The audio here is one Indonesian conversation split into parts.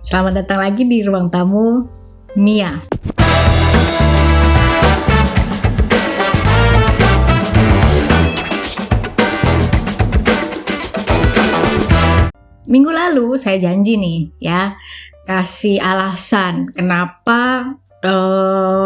Selamat datang lagi di ruang tamu Mia. Minggu lalu saya janji nih ya, kasih alasan kenapa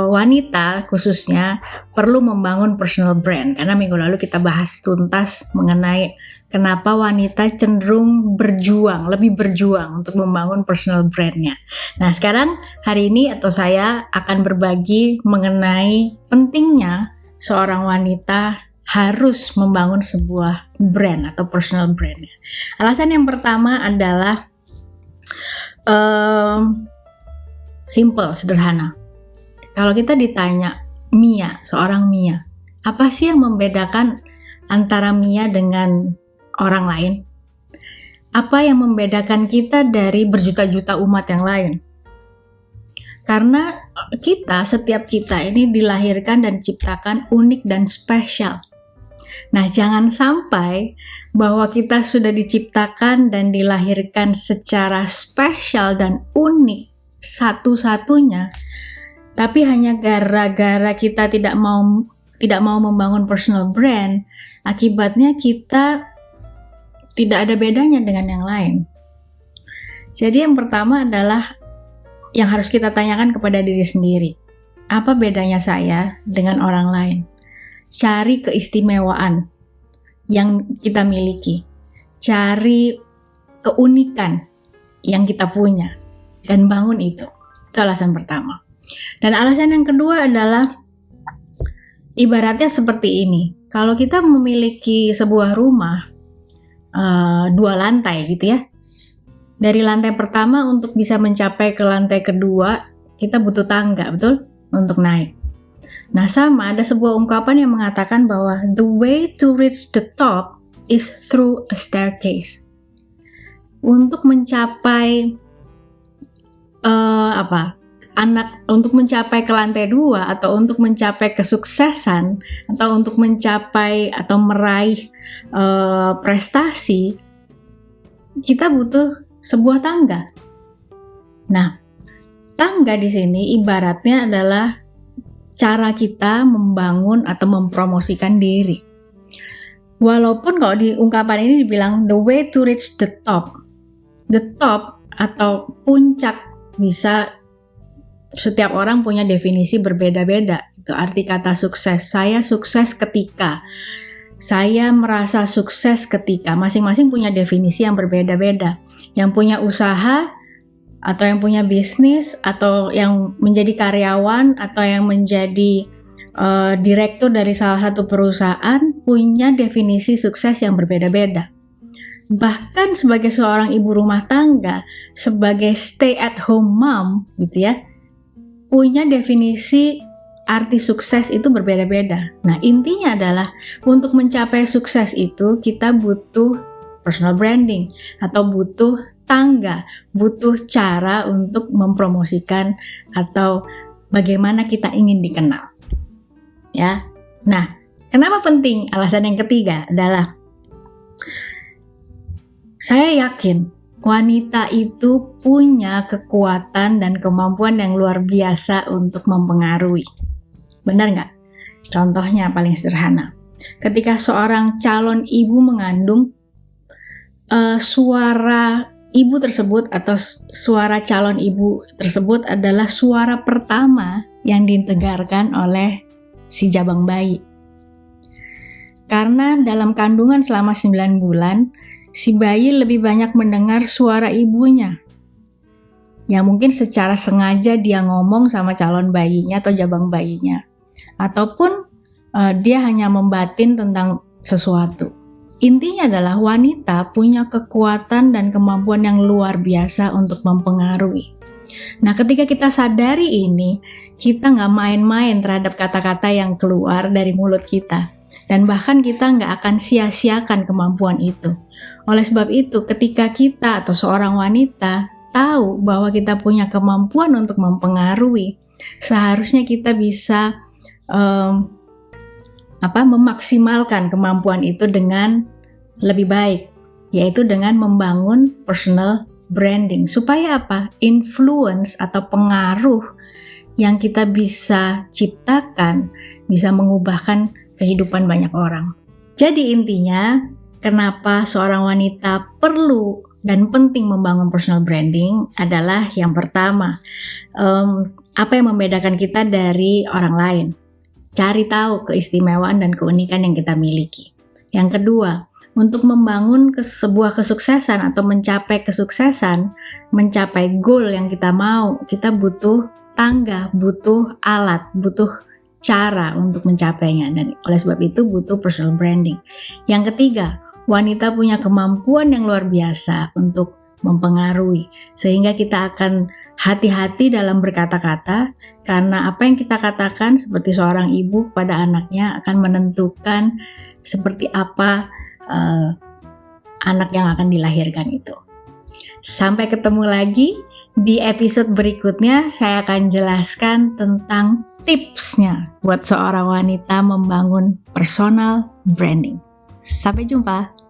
wanita khususnya perlu membangun personal brand. Karena minggu lalu kita bahas tuntas mengenai kenapa wanita cenderung lebih berjuang untuk membangun personal brandnya. Nah sekarang hari ini saya akan berbagi mengenai pentingnya seorang wanita harus membangun sebuah brand atau personal brand. Alasan yang pertama adalah simple, sederhana. Kalau kita ditanya seorang Mia, apa sih yang membedakan antara Mia dengan orang lain? Apa yang membedakan kita dari berjuta-juta umat yang lain? Karena setiap kita ini dilahirkan dan diciptakan unik dan spesial. Nah, jangan sampai bahwa kita sudah diciptakan dan dilahirkan secara spesial dan unik satu-satunya, tapi hanya gara-gara kita tidak mau membangun personal brand, akibatnya kita tidak ada bedanya dengan yang lain. Jadi yang pertama adalah yang harus kita tanyakan kepada diri sendiri. Apa bedanya saya dengan orang lain? Cari keistimewaan yang kita miliki. Cari keunikan yang kita punya dan bangun itu. Itu alasan pertama. Dan alasan yang kedua adalah ibaratnya seperti ini. Kalau kita memiliki sebuah rumah 2 lantai gitu ya. Dari lantai pertama untuk bisa mencapai ke lantai kedua, kita butuh tangga, betul? Untuk naik. Nah, sama ada sebuah ungkapan yang mengatakan bahwa the way to reach the top is through a staircase. Untuk mencapai untuk mencapai ke lantai 2 atau untuk mencapai kesuksesan atau untuk mencapai atau meraih prestasi, kita butuh sebuah tangga. Nah, tangga di sini ibaratnya adalah cara kita membangun atau mempromosikan diri. Walaupun kalau di ungkapan ini dibilang the way to reach the top. The top atau puncak bisa setiap orang punya definisi berbeda-beda. Itu arti kata sukses. Saya sukses ketika. Saya merasa sukses ketika. Masing-masing punya definisi yang berbeda-beda. Yang punya usaha atau yang punya bisnis atau yang menjadi karyawan atau yang menjadi direktur dari salah satu perusahaan punya definisi sukses yang berbeda-beda. Bahkan sebagai seorang ibu rumah tangga, sebagai stay at home mom gitu ya, punya definisi arti sukses itu berbeda-beda. Nah, intinya adalah untuk mencapai sukses itu kita butuh personal branding atau butuh tangga, butuh cara untuk mempromosikan atau bagaimana kita ingin dikenal. Ya. Nah, kenapa penting? Alasan yang ketiga adalah saya yakin wanita itu punya kekuatan dan kemampuan yang luar biasa untuk mempengaruhi. Benar nggak? Contohnya paling sederhana. Ketika seorang calon ibu mengandung, suara ibu tersebut atau suara calon ibu tersebut adalah suara pertama yang didengarkan oleh si jabang bayi. Karena dalam kandungan selama 9 bulan, si bayi lebih banyak mendengar suara ibunya. Ya mungkin secara sengaja dia ngomong sama calon bayinya atau jabang bayinya. Ataupun dia hanya membatin tentang sesuatu. Intinya adalah wanita punya kekuatan dan kemampuan yang luar biasa untuk mempengaruhi. Nah ketika kita sadari ini, kita nggak main-main terhadap kata-kata yang keluar dari mulut kita. Dan bahkan kita nggak akan sia-siakan kemampuan itu. Oleh sebab itu, ketika kita atau seorang wanita tahu bahwa kita punya kemampuan untuk mempengaruhi, seharusnya kita bisa memaksimalkan kemampuan itu dengan lebih baik, yaitu dengan membangun personal branding. Supaya apa? Influence atau pengaruh yang kita bisa ciptakan bisa mengubahkan kehidupan banyak orang. Jadi intinya, kenapa seorang wanita perlu dan penting membangun personal branding adalah yang pertama, apa yang membedakan kita dari orang lain. Cari tahu keistimewaan dan keunikan yang kita miliki. Yang kedua, untuk membangun sebuah kesuksesan atau mencapai kesuksesan, mencapai goal yang kita mau, kita butuh tangga, butuh alat, butuh cara untuk mencapainya. Dan oleh sebab itu butuh personal branding. Yang ketiga, wanita punya kemampuan yang luar biasa untuk mempengaruhi, sehingga kita akan hati-hati dalam berkata-kata, karena apa yang kita katakan seperti seorang ibu kepada anaknya akan menentukan seperti apa anak yang akan dilahirkan itu. Sampai ketemu lagi di episode berikutnya. Saya akan jelaskan tentang tipsnya buat seorang wanita membangun personal branding. Sampai jumpa.